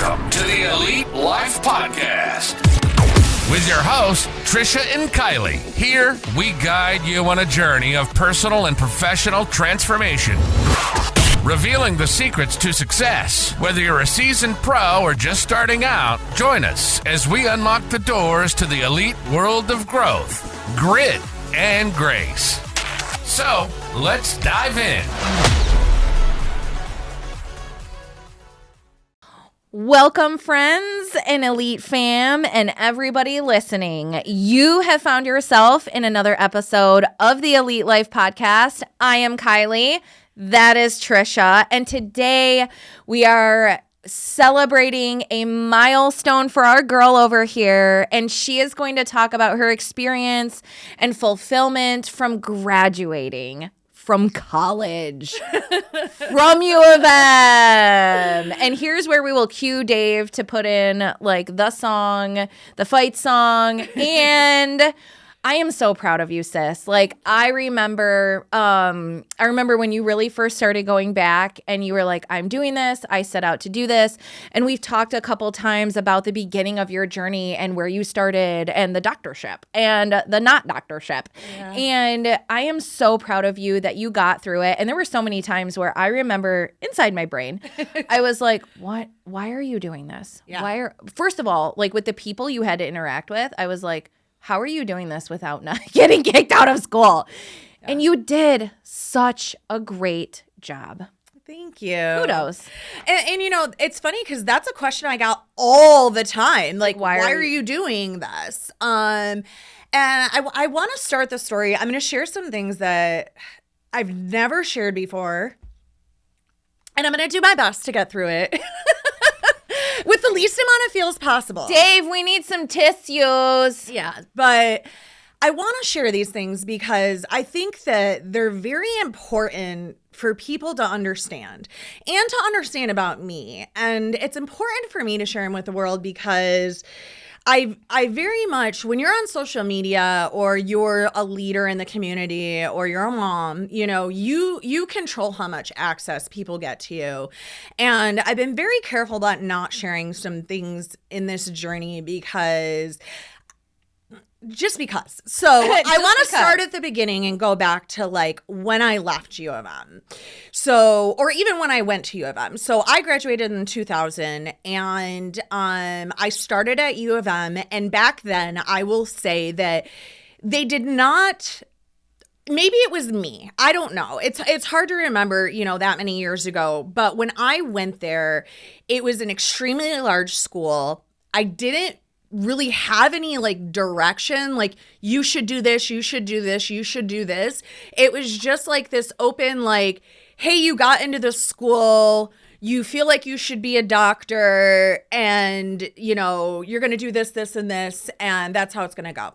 Welcome to the Elite Life Podcast with your hosts, Trisha and Kylee. Here, we guide you on a journey of personal and professional transformation, revealing the secrets to success. Whether you're a seasoned pro or just starting out, join us as we unlock the doors to the elite world of growth, grit, and grace. So, let's dive in. Welcome, friends and Elite fam and everybody listening. You have found yourself in another episode of the Elite Life Podcast. I am Kylee. That is Trisha. And today we are celebrating a milestone for our girl over here. And she is going to talk about her experience and fulfillment from graduating from college, from U of M. And here's where we will cue Dave to put in like the song, the fight song. And I am so proud of you, sis. Like I remember when you really first started going back and you were like, I'm doing this. I set out to do this. And we've talked a couple times about the beginning of your journey and where you started and the doctorship and the not doctorship. Yeah. And I am so proud of you that you got through it. And there were so many times where I remember inside my brain, I was like, what? Why are you doing this? Yeah. First of all, like with the people you had to interact with, I was like, how are you doing this without not getting kicked out of school? Yeah. And you did such a great job. Thank you. Kudos. And you know, it's funny because that's a question I got all the time. Like, why are you doing this? And I want to start the story. I'm going to share some things that I've never shared before. And I'm going to do my best to get through it. With the least amount of feels possible. Dave, we need some tissues. Yeah, but I want to share these things because I think that they're very important for people to understand and to understand about me. And it's important for me to share them with the world because I very much, when you're on social media or you're a leader in the community or you're a mom, you know, you control how much access people get to you. And I've been very careful about not sharing some things in this journey because So I want to start at the beginning and go back to like when I left U of M. So, or even when I went to U of M. So I graduated in 2000 and I started at U of M. And back then I will say that they did not, maybe it was me. I don't know. It's hard to remember, you know, that many years ago. But when I went there, it was an extremely large school. I didn't really have any like direction, like you should do this, you should do this, you should do this. It was just like this open, like, hey, you got into this school, you feel like you should be a doctor, and you know, you're gonna do this, this, and this, and that's how it's gonna go.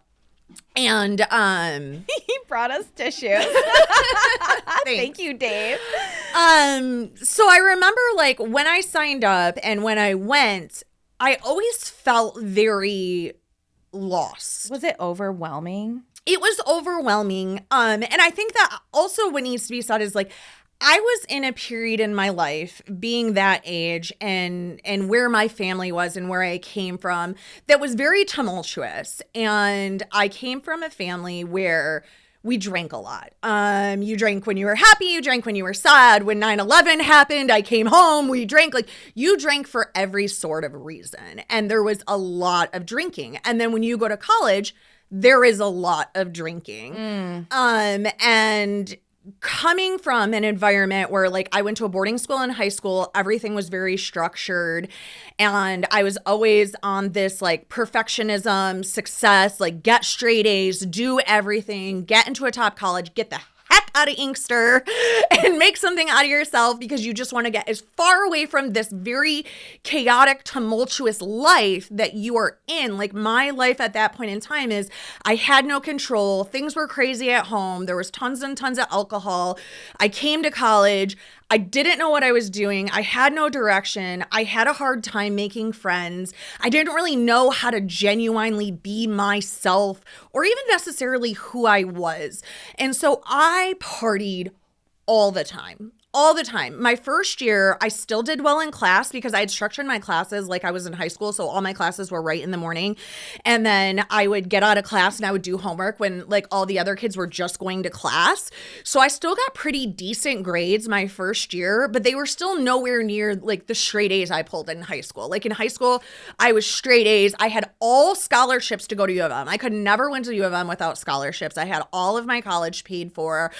And he brought us tissues. Thank you, Dave. So I remember like when I signed up and when I went, I always felt very lost. Was it overwhelming? It was overwhelming. And I think that also what needs to be said is like, I was in a period in my life being that age and where my family was and where I came from that was very tumultuous. And I came from a family where we drank a lot. You drank when you were happy. You drank when you were sad. When 9/11 happened, I came home. We drank. Like you drank for every sort of reason. And there was a lot of drinking. And then when you go to college, there is a lot of drinking. And coming from an environment where like I went to a boarding school in high school, everything was very structured. And I was always on this like perfectionism, success, like get straight A's, do everything, get into a top college, get the heck out of Inkster and make something out of yourself because you just want to get as far away from this very chaotic, tumultuous life that you are in. Like my life at that point in time is I had no control. Things were crazy at home. There was tons and tons of alcohol. I came to college. I didn't know what I was doing. I had no direction. I had a hard time making friends. I didn't really know how to genuinely be myself or even necessarily who I was. And so I partied all the time. All the time. My first year, I still did well in class because I had structured my classes like I was in high school. So all my classes were right in the morning. And then I would get out of class and I would do homework when like all the other kids were just going to class. So I still got pretty decent grades my first year, but they were still nowhere near like the straight A's I pulled in high school. Like in high school, I was straight A's. I had all scholarships to go to U of M. I could never went to U of M without scholarships. I had all of my college paid for.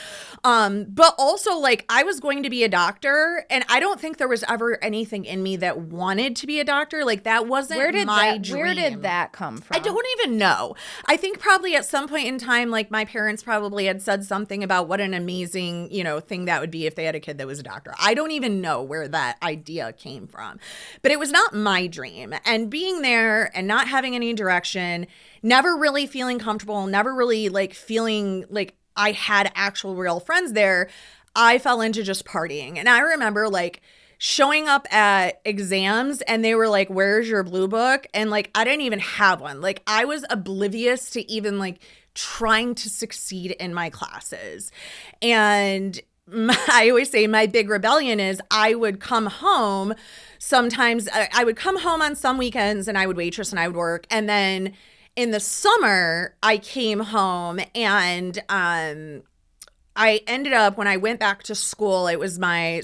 But also like I was going to be a doctor, and I don't think there was ever anything in me that wanted to be a doctor. Like that wasn't my dream. Where did that come from? I don't even know. I think probably at some point in time, like my parents probably had said something about what an amazing, thing that would be if they had a kid that was a doctor. I don't even know where that idea came from, but it was not my dream. And being there and not having any direction, never really feeling comfortable, never really like feeling like I had actual real friends there, I fell into just partying. And I remember like showing up at exams and they were like, where's your blue book? And like, I didn't even have one. Like I was oblivious to even like trying to succeed in my classes. And I always say my big rebellion is I would come home. Sometimes I would come home on some weekends and I would waitress and I would work. And then in the summer, I came home and I ended up, when I went back to school, it was my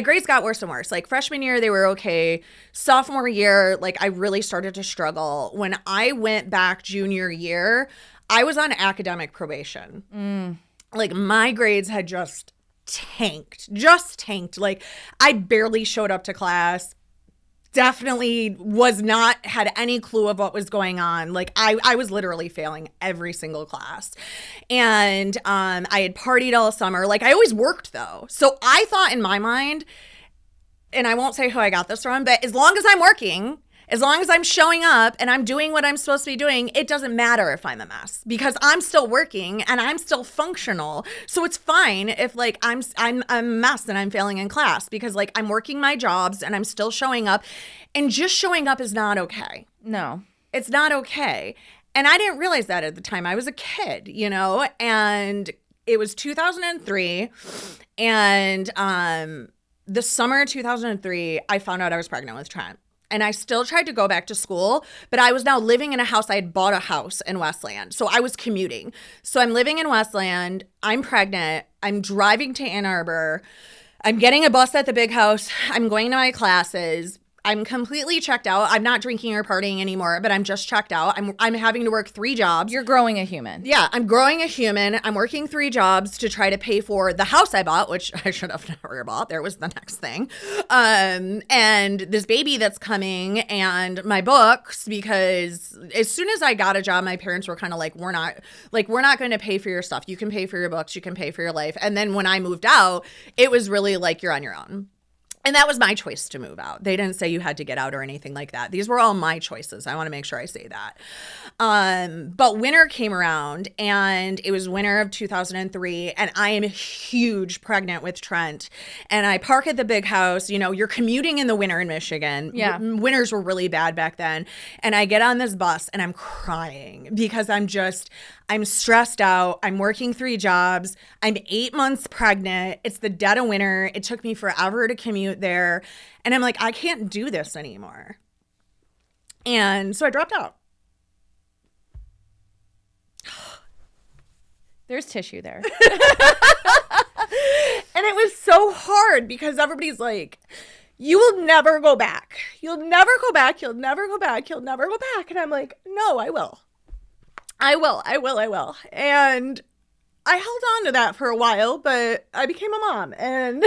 grades got worse and worse. Like freshman year, they were okay. Sophomore year, like I really started to struggle. When I went back junior year, I was on academic probation. Like my grades had just tanked. Like I barely showed up to class. Definitely had any clue of what was going on. Like I was literally failing every single class. And I had partied all summer. Like I always worked though. So I thought in my mind, and I won't say who I got this from, but as long as I'm working, as long as I'm showing up and I'm doing what I'm supposed to be doing, it doesn't matter if I'm a mess because I'm still working and I'm still functional. So it's fine if like I'm a mess and I'm failing in class because like I'm working my jobs and I'm still showing up, and just showing up is not okay. No, it's not okay. And I didn't realize that at the time. I was a kid, and it was 2003, and the summer of 2003, I found out I was pregnant with Trent. And I still tried to go back to school, but I was now living in a house. I had bought a house in Westland. So I was commuting. So I'm living in Westland. I'm pregnant. I'm driving to Ann Arbor. I'm getting a bus at the big house. I'm going to my classes. I'm completely checked out. I'm not drinking or partying anymore, but I'm just checked out. I'm having to work 3 jobs. You're growing a human. Yeah, I'm growing a human. I'm working 3 jobs to try to pay for the house I bought, which I should have never bought. There was the next thing. And this baby that's coming and my books, because as soon as I got a job, my parents were kind of like, we're not going to pay for your stuff. You can pay for your books. You can pay for your life. And then when I moved out, it was really like, you're on your own. And that was my choice to move out. They didn't say you had to get out or anything like that. These were all my choices. I want to make sure I say that. But winter came around, and it was winter of 2003, and I am huge pregnant with Trent. And I park at the big house. You're commuting in the winter in Michigan. Yeah. Winters were really bad back then. And I get on this bus, and I'm crying because I'm stressed out. I'm working 3 jobs. I'm 8 months pregnant. It's the dead of winter. It took me forever to commute there. And I'm like, I can't do this anymore. And so I dropped out. There's tissue there. And it was so hard because everybody's like, you will never go back. You'll never go back. You'll never go back. You'll never go back. And I'm like, no, I will. I will. And I held on to that for a while, but I became a mom and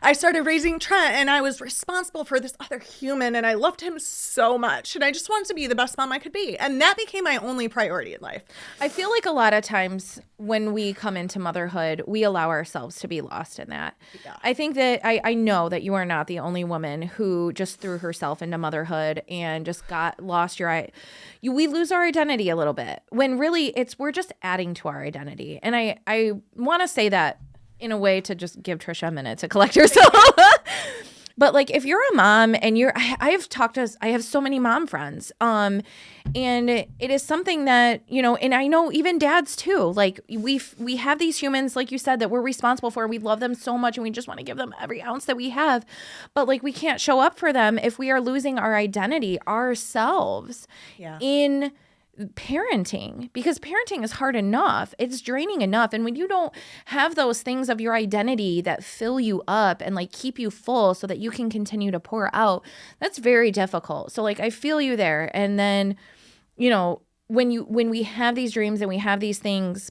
I started raising Trent, and I was responsible for this other human, and I loved him so much, and I just wanted to be the best mom I could be. And that became my only priority in life. I feel like a lot of times when we come into motherhood, we allow ourselves to be lost in that. Yeah. I think that I know that you are not the only woman who just threw herself into motherhood and just got lost we lose our identity a little bit when really we're just adding to our identity. And I want to say that in a way to just give Trisha a minute to collect herself. But like if you're a mom and I have so many mom friends. And it is something that, and I know even dads too, like we have these humans, like you said, that we're responsible for. We love them so much and we just want to give them every ounce that we have. But like we can't show up for them if we are losing our identity ourselves in parenting, because parenting is hard enough. It's draining enough. And when you don't have those things of your identity that fill you up and like keep you full so that you can continue to pour out, that's very difficult. So like I feel you there. And then, when we have these dreams and we have these things,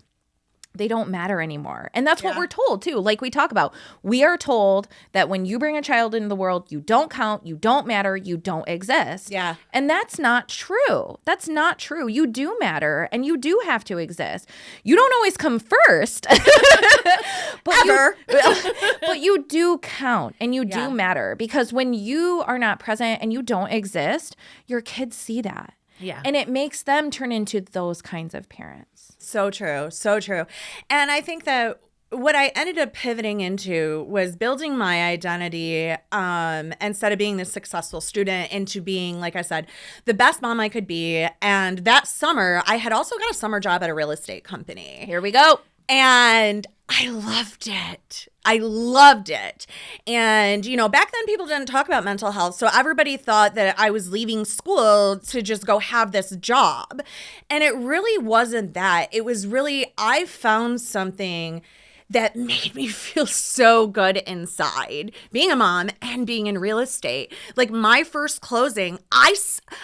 they don't matter anymore. And that's what we're told too. Like we talk about, we are told that when you bring a child into the world, you don't count, you don't matter, you don't exist. Yeah. And that's not true. That's not true. You do matter and you do have to exist. You don't always come first. but but you do count and you do matter, because when you are not present and you don't exist, your kids see that. Yeah. And it makes them turn into those kinds of parents. So true. So true. And I think that what I ended up pivoting into was building my identity, instead of being the successful student, into being, like I said, the best mom I could be. And that summer, I had also got a summer job at a real estate company. Here we go. And I loved it. I loved it. And, back then people didn't talk about mental health. So everybody thought that I was leaving school to just go have this job. And it really wasn't that. It was really, I found something that made me feel so good inside, being a mom and being in real estate. Like my first closing, I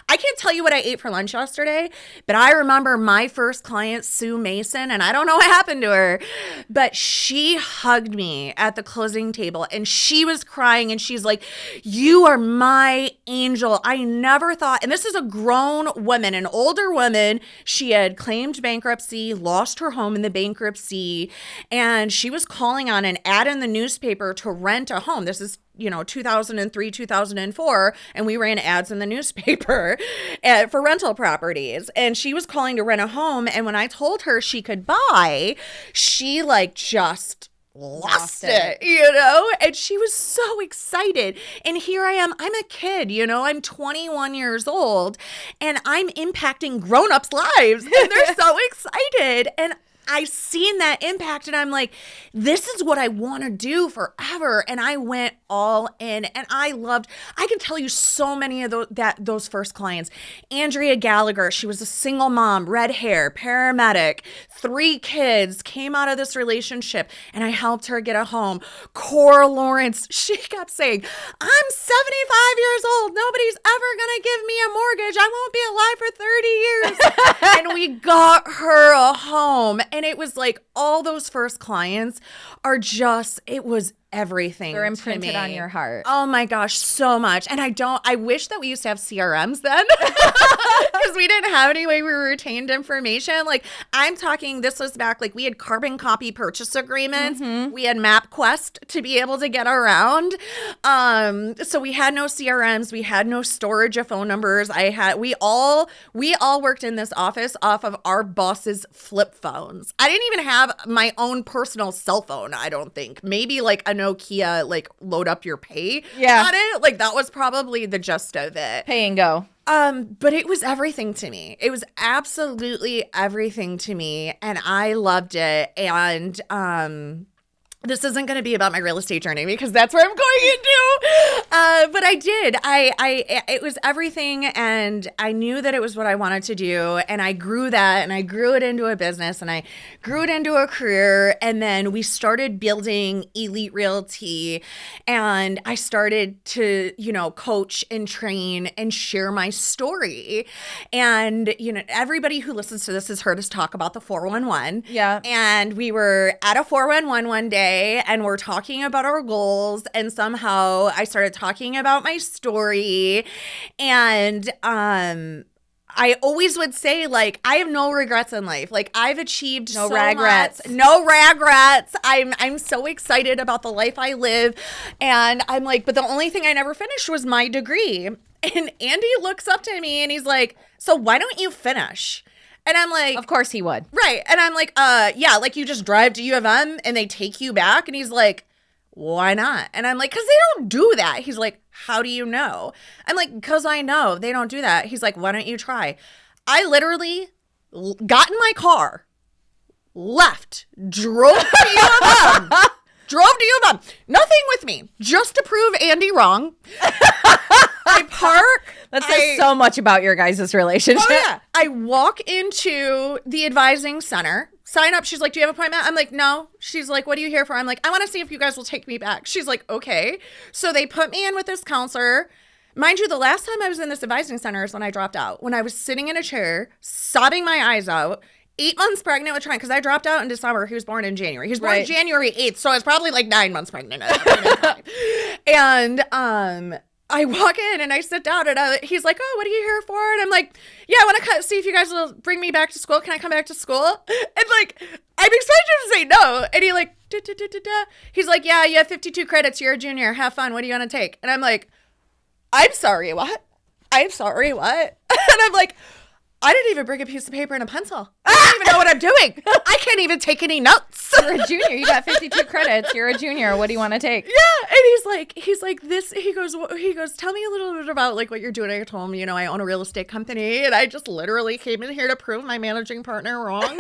can't tell you what I ate for lunch yesterday, but I remember my first client, Sue Mason, and I don't know what happened to her, but she hugged me at the closing table and she was crying and she's like, "You are my angel. I never thought," and this is a grown woman, an older woman. She had claimed bankruptcy, lost her home in the bankruptcy, and she was calling on an ad in the newspaper to rent a home. This is 2003, 2004, and we ran ads in the newspaper for rental properties. And she was calling to rent a home. And when I told her she could buy, she just lost it, and she was so excited. And here I am, I'm a kid, I'm 21 years old and I'm impacting grown-ups' lives and they're so excited. And I seen that impact and I'm like, this is what I want to do forever. And I went all in and I can tell you so many of those first clients. Andrea Gallagher, she was a single mom, red hair, paramedic, 3 kids, came out of this relationship and I helped her get a home. Cora Lawrence, she kept saying, "I'm 75 years old. Nobody's ever going to give me a mortgage. I won't be alive for 30 years. And we got her a home. And it was like all those first clients are just, it was everything. They're imprinted on your heart. Oh my gosh, so much. And I wish that we used to have CRMs then because we didn't have any way we retained information. Like I'm talking, this was back, like we had carbon copy purchase agreements. Mm-hmm. We had MapQuest to be able to get around. So we had no CRMs. We had no storage of phone numbers. We all worked in this office off of our boss's flip phones. I didn't even have my own personal cell phone, I don't think. Maybe like a Nokia, like load up your pay on it. Like that was probably the gist of it. Pay and go. But it was everything to me. It was absolutely everything to me. And I loved it. And, this isn't going to be about my real estate journey because that's where I'm going into. But I did. It was everything, and I knew that it was what I wanted to do, and I grew that, and I grew it into a business, and I grew it into a career, and then we started building Elite Realty, and I started to, coach and train and share my story. And, everybody who listens to this has heard us talk about the 411. Yeah. And we were at a 411 one day, and we're talking about our goals, and somehow I started talking about my story, and I always would say, like, I have no regrets in life. Like, I've achieved no so regrets. much. No regrets. I'm so excited about the life I live, and I'm like, but the only thing I never finished was my degree. And Andy looks up to me and he's like, "So why don't you finish?" And I'm like, of course he would. Right. And I'm like, yeah, like you just drive to U of M and they take you back. And he's like, why not? And I'm like, because they don't do that. He's like, how do you know? I'm like, because I know they don't do that. He's like, why don't you try? I literally got in my car, left, drove to U of M. Nothing with me, just to prove Andy wrong. I park. That says so much about your guys' relationship. Oh, yeah. I walk into the advising center, sign up. She's like, do you have an appointment? I'm like, no. She's like, what are you here for? I'm like, I want to see if you guys will take me back. She's like, okay. So they put me in with this counselor. Mind you, the last time I was in this advising center is when I dropped out. When I was sitting in a chair, sobbing my eyes out, 8 months pregnant with Trent, because I dropped out in December. He was born in January. He was born January 8th, so I was probably like 9 months pregnant at that point in time. And I walk in and I sit down and he's like, oh, what are you here for? And I'm like, yeah, I want to see if you guys will bring me back to school. Can I come back to school? And like, I'm expecting him to say no. And he like, he's like, yeah, you have 52 credits. You're a junior. Have fun. What do you want to take? And I'm like, I'm sorry, what? I'm sorry, what? And I'm like, I didn't even bring a piece of paper and a pencil. I don't even know what I'm doing. I can't even take any notes. You're a junior. You got 52 credits. You're a junior. What do you want to take? Yeah. And he's like this. He goes, tell me a little bit about like what you're doing. I told him, I own a real estate company and I just literally came in here to prove my managing partner wrong.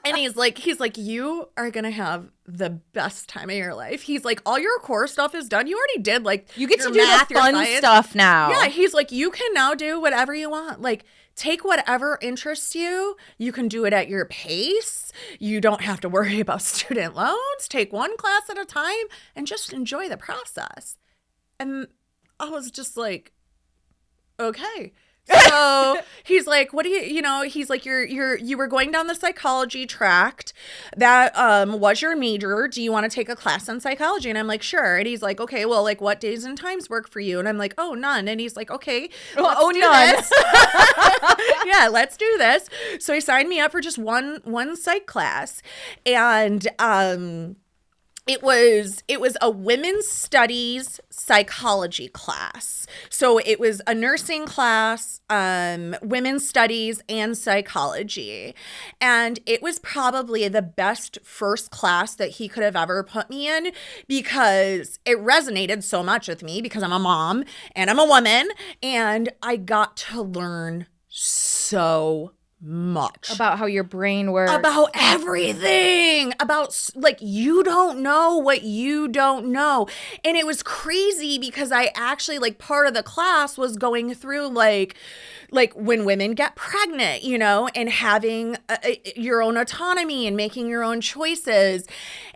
And he's like, you are going to have the best time of your life. He's like, all your core stuff is done. You already did like you get your to do math, the fun science stuff now. Yeah. He's like, you can now do whatever you want. Like, take whatever interests you. You can do it at your pace. You don't have to worry about student loans. Take one class at a time and just enjoy the process. And I was just like, okay. So he's like, what do he's like, you were going down the psychology tract. That was your major. Do you want to take a class on psychology? And I'm like, sure. And he's like, okay, well, like what days and times work for you? And I'm like, oh, none. And he's like, okay, none. Yeah, let's do this. So he signed me up for just one psych class. And it was a women's studies psychology class. So it was a nursing class, women's studies and psychology. And it was probably the best first class that he could have ever put me in because it resonated so much with me because I'm a mom and I'm a woman and I got to learn so much about how your brain works, about everything, about like you don't know what you don't know. And it was crazy because I actually like part of the class was going through like when women get pregnant, and having your own autonomy and making your own choices.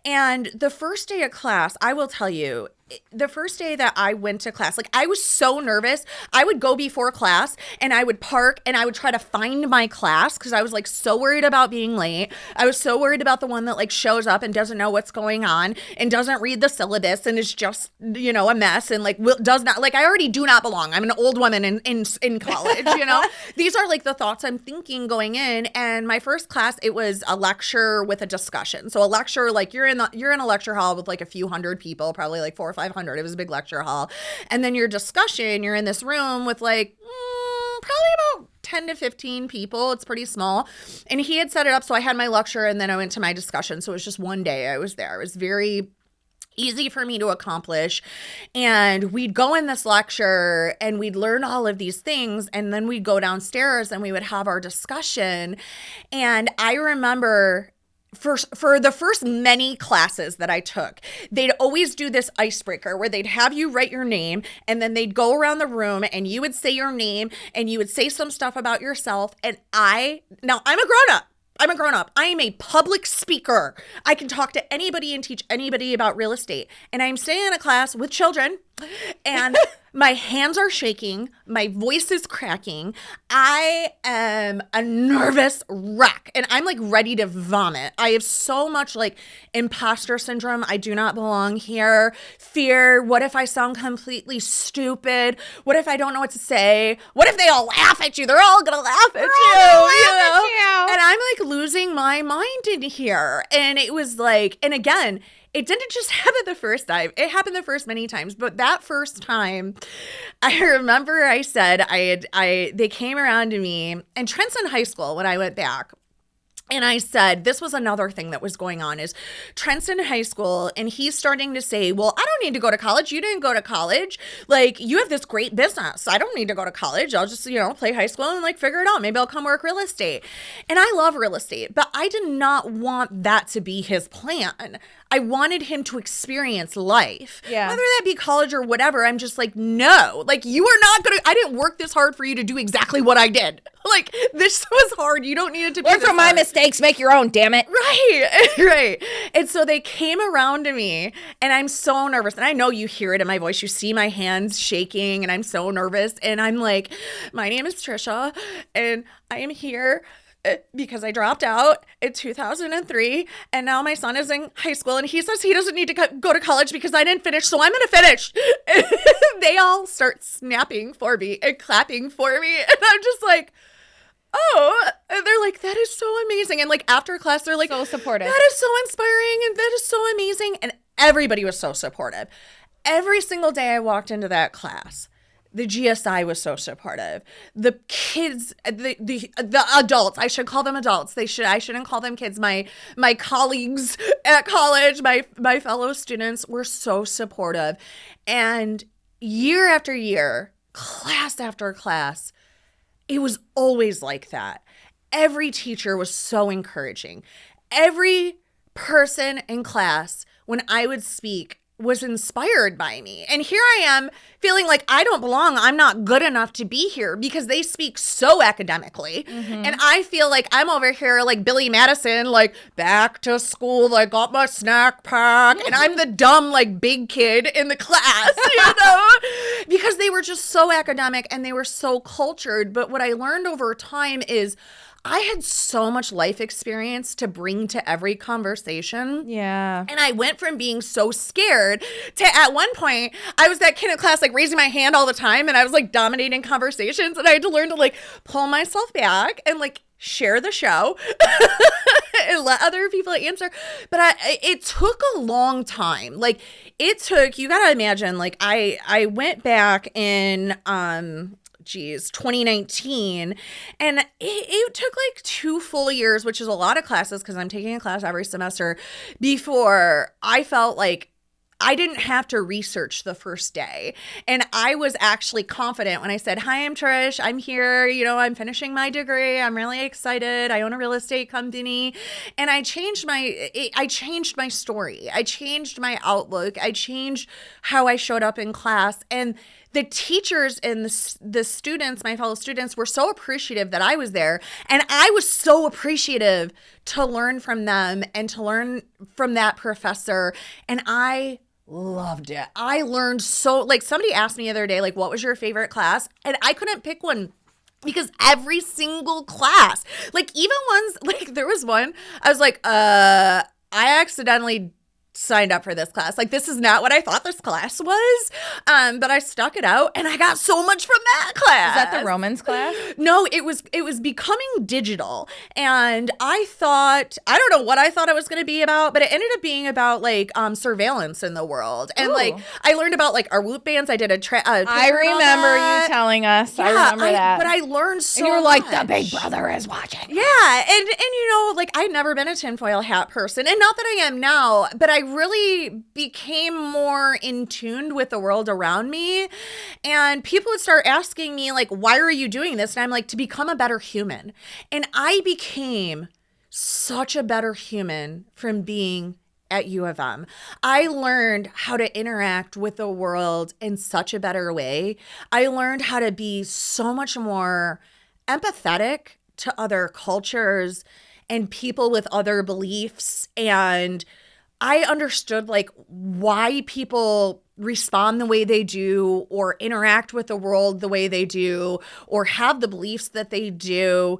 And the first day of class, I will tell you, the first day that I went to class, like I was so nervous. I would go before class and I would park and I would try to find my class because I was like so worried about being late. I was so worried about the one that like shows up and doesn't know what's going on and doesn't read the syllabus and is just, a mess and like does not, like I already do not belong. I'm an old woman in college, These are like the thoughts I'm thinking going in. And my first class, it was a lecture with a discussion. So a lecture, like you're in a lecture hall with like a few hundred people, probably like 400 or 500. It was a big lecture hall. And then your discussion, you're in this room with like probably about 10 to 15 people. It's pretty small. And he had set it up. So I had my lecture and then I went to my discussion. So it was just one day I was there. It was very easy for me to accomplish. And we'd go in this lecture and we'd learn all of these things. And then we'd go downstairs and we would have our discussion. And I remember for the first many classes that I took, they'd always do this icebreaker where they'd have you write your name and then they'd go around the room and you would say your name and you would say some stuff about yourself. And now I'm a grown-up. I am a public speaker. I can talk to anybody and teach anybody about real estate. And I'm sitting in a class with children and my hands are shaking. My voice is cracking. I am a nervous wreck and I'm like ready to vomit. I have so much like imposter syndrome. I do not belong here. Fear. What if I sound completely stupid? What if I don't know what to say? What if they all laugh at you? They're all going to laugh at you. And I'm like losing my mind in here. And it was like, and again, it didn't just happen the first time. It happened the first many times. But that first time, I remember I said they came around to me, and Trent's in high school when I went back. And I said, this was another thing that was going on is Trent's in high school and he's starting to say, well, I don't need to go to college. You didn't go to college. Like, you have this great business. I don't need to go to college. I'll just, play high school and like figure it out. Maybe I'll come work real estate. And I love real estate, but I did not want that to be his plan. I wanted him to experience life. Yeah. Whether that be college or whatever, I'm just like, no, like you are not going to, I didn't work this hard for you to do exactly what I did. Like, this was hard. You don't need it to be Learn from my mistakes, make your own, damn it. Right, right. And so they came around to me and I'm so nervous. And I know you hear it in my voice. You see my hands shaking and I'm so nervous. And I'm like, my name is Trisha and I am here because I dropped out in 2003 and now my son is in high school and he says he doesn't need to go to college because I didn't finish, so I'm going to finish. They all start snapping for me and clapping for me. And I'm just like, oh, and they're like, that is so amazing. And like after class, they're like, so supportive. That is so inspiring and that is so amazing. And everybody was so supportive. Every single day I walked into that class, the GSI was so supportive. The kids, the adults, I should call them adults. I shouldn't call them kids. My colleagues at college, my fellow students were so supportive. And year after year, class after class, it was always like that. Every teacher was so encouraging. Every person in class, when I would speak, was inspired by me. And here I am feeling like I don't belong. I'm not good enough to be here because they speak so academically. Mm-hmm. And I feel like I'm over here like Billy Madison, like back to school, I got my snack pack. And I'm the dumb, like big kid in the class, because they were just so academic and they were so cultured. But what I learned over time is I had so much life experience to bring to every conversation. Yeah. And I went from being so scared to at one point, I was that kid in class, like raising my hand all the time. And I was like dominating conversations. And I had to learn to like pull myself back and like share the show and let other people answer. But it took a long time. Like it took, you got to imagine, like I went back in, 2019. And it took like 2 full years, which is a lot of classes because I'm taking a class every semester, before I felt like I didn't have to research the first day. And I was actually confident when I said, hi, I'm Trish. I'm here. I'm finishing my degree. I'm really excited. I own a real estate company. And I changed my story. I changed my outlook. I changed how I showed up in class. And the teachers and the students, my fellow students, were so appreciative that I was there. And I was so appreciative to learn from them and to learn from that professor. And I loved it. I learned so, like somebody asked me the other day, like, what was your favorite class? And I couldn't pick one because every single class, like even ones, like there was one, I was like, I accidentally signed up for this class. Like, this is not what I thought this class was. But I stuck it out and I got so much from that class. Is that the Romans class? No, it was becoming digital. And I don't know what I thought it was going to be about, but it ended up being about like surveillance in the world. And like, I learned about like our Whoop bands. I did I remember you telling us. Yeah, I remember that. But I learned so much. And you were like, the big brother is watching. Yeah. And like I'd never been a tinfoil hat person. And not that I am now, but I really became more in tune with the world around me. And people would start asking me like, why are you doing this? And I'm like, to become a better human. And I became such a better human from being at U of M. I learned how to interact with the world in such a better way. I learned how to be so much more empathetic to other cultures and people with other beliefs. And I understood like why people respond the way they do or interact with the world the way they do or have the beliefs that they do.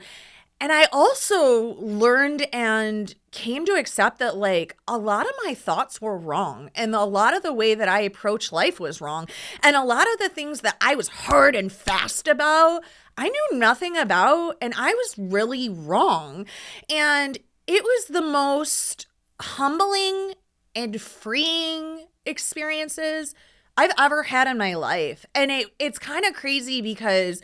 And I also learned and came to accept that like a lot of my thoughts were wrong and a lot of the way that I approached life was wrong. And a lot of the things that I was hard and fast about, I knew nothing about and I was really wrong. And it was the most humbling and freeing experiences I've ever had in my life. And it's kind of crazy because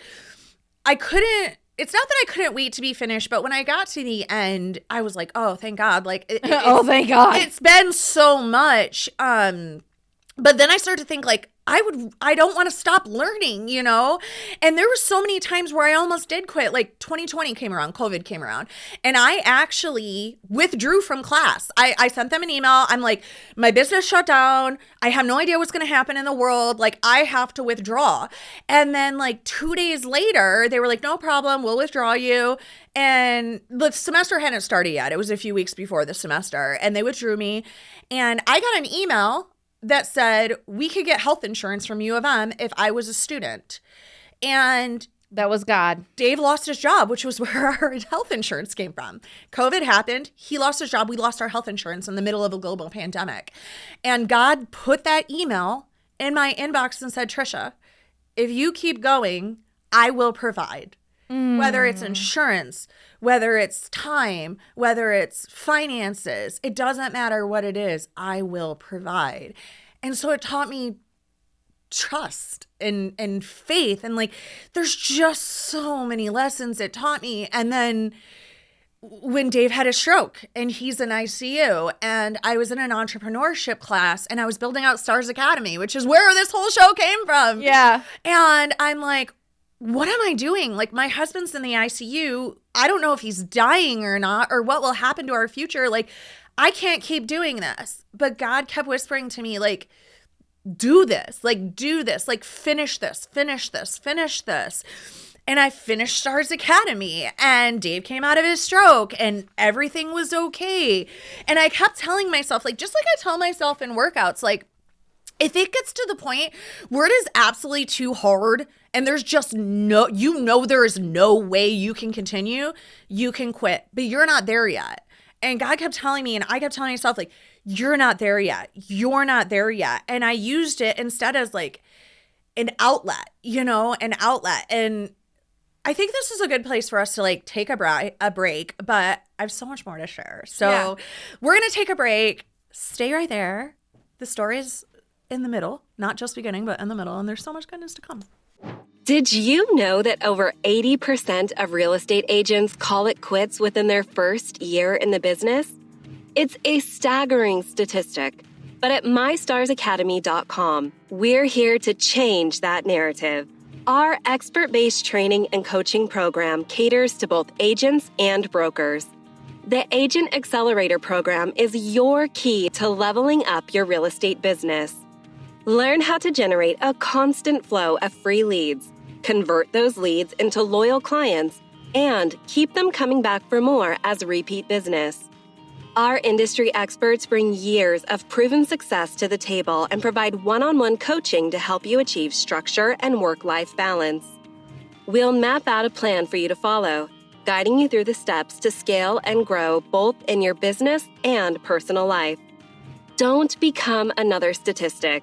it's not that I couldn't wait to be finished, but when I got to the end, I was like, oh, thank God. Like, oh, thank God. It's been so much. But then I started to think like, I don't want to stop learning, you know? And there were so many times where I almost did quit. Like 2020 came around, COVID came around, and I actually withdrew from class. I sent them an email. I'm like, my business shut down. I have no idea what's going to happen in the world. Like, I have to withdraw. And then like 2 days later, they were like, no problem. We'll withdraw you. And the semester hadn't started yet. It was a few weeks before the semester, and they withdrew me. And I got an email that said we could get health insurance from U of M if I was a student. And that was God. Dave lost his job, which was where our health insurance came from. COVID happened. He lost his job. We lost our health insurance in the middle of a global pandemic. And God put that email in my inbox and said, Trisha, if you keep going, I will provide. Whether it's insurance, whether it's time, whether it's finances, it doesn't matter what it is, I will provide. And so it taught me trust and faith. And like, there's just so many lessons it taught me. And then when Dave had a stroke and he's in ICU, and I was in an entrepreneurship class and I was building out Stars Academy, which is where this whole show came from. Yeah. And I'm like, what am I doing? Like, my husband's in the ICU. I don't know if he's dying or not, or what will happen to our future. Like, I can't keep doing this. But God kept whispering to me, like, do this, like, finish this. And I finished Stars Academy, and Dave came out of his stroke, and everything was okay. And I kept telling myself, like, just like I tell myself in workouts, like, if it gets to the point where it is absolutely too hard and there's just no, there is no way you can continue, you can quit, but you're not there yet. And God kept telling me, and I kept telling myself, like, you're not there yet. You're not there yet. And I used it instead as like an outlet, an outlet. And I think this is a good place for us to like take a break, but I have so much more to share. So We're going to take a break. Stay right there. The story is in the middle, not just beginning, but in the middle. And there's so much goodness to come. Did you know that over 80% of real estate agents call it quits within their first year in the business? It's a staggering statistic. But at mystarsacademy.com, we're here to change that narrative. Our expert-based training and coaching program caters to both agents and brokers. The Agent Accelerator program is your key to leveling up your real estate business. Learn how to generate a constant flow of free leads, convert those leads into loyal clients, and keep them coming back for more as repeat business. Our industry experts bring years of proven success to the table and provide one-on-one coaching to help you achieve structure and work-life balance. We'll map out a plan for you to follow, guiding you through the steps to scale and grow both in your business and personal life. Don't become another statistic.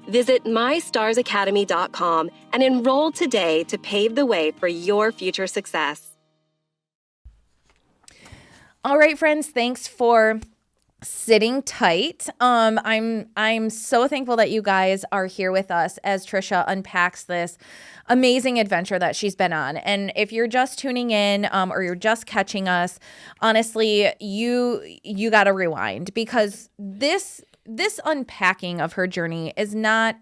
Visit mystarsacademy.com and enroll today to pave the way for your future success. All right, friends, thanks for sitting tight. I'm so thankful that you guys are here with us as Trisha unpacks this amazing adventure that she's been on. And if you're just tuning in or you're just catching us, honestly, you got to rewind, because this unpacking of her journey is not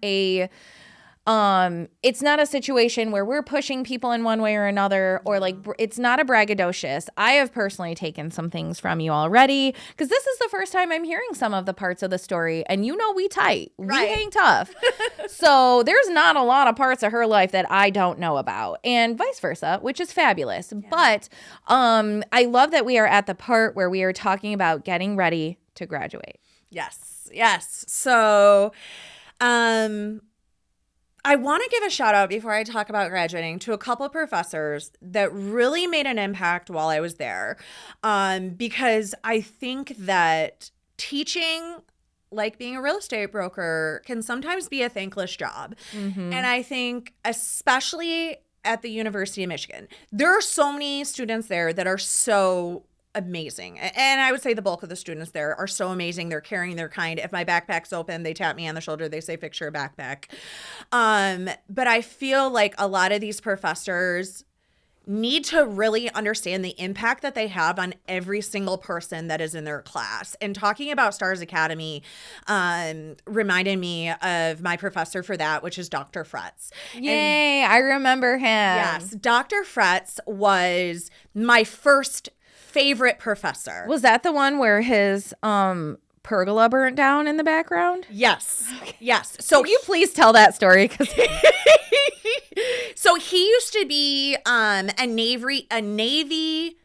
it's not a situation where we're pushing people in one way or another, or like, it's not a braggadocious. I have personally taken some things from you already, because this is the first time I'm hearing some of the parts of the story, and we tight. Right. We hang tough. So there's not a lot of parts of her life that I don't know about, and vice versa, which is fabulous. Yeah. But I love that we are at the part where we are talking about getting ready to graduate. Yes. So, I want to give a shout out before I talk about graduating to a couple of professors that really made an impact while I was there. Because I think that teaching, like being a real estate broker, can sometimes be a thankless job. Mm-hmm. And I think especially at the University of Michigan, there are so many students there that are so amazing. And I would say the bulk of the students there are so amazing. They're caring, they're kind. If my backpack's open, they tap me on the shoulder. They say, fix your backpack. But I feel like a lot of these professors need to really understand the impact that they have on every single person that is in their class. And talking about Stars Academy reminded me of my professor for that, which is Dr. Fretz. Yay, I remember him. Yes, Dr. Fretz was my first favorite professor. Was that the one where his pergola burnt down in the background? Yes. Yes. So Can you please tell that story? So he used to be a Navy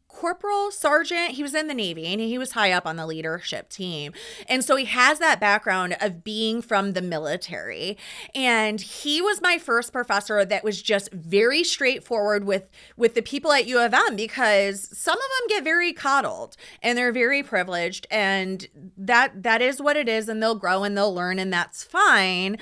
corporal, sergeant. He was in the Navy and he was high up on the leadership team. And so he has that background of being from the military. And he was my first professor that was just very straightforward with the people at U of M, because some of them get very coddled and they're very privileged, and that is what it is, and they'll grow and they'll learn, and that's fine.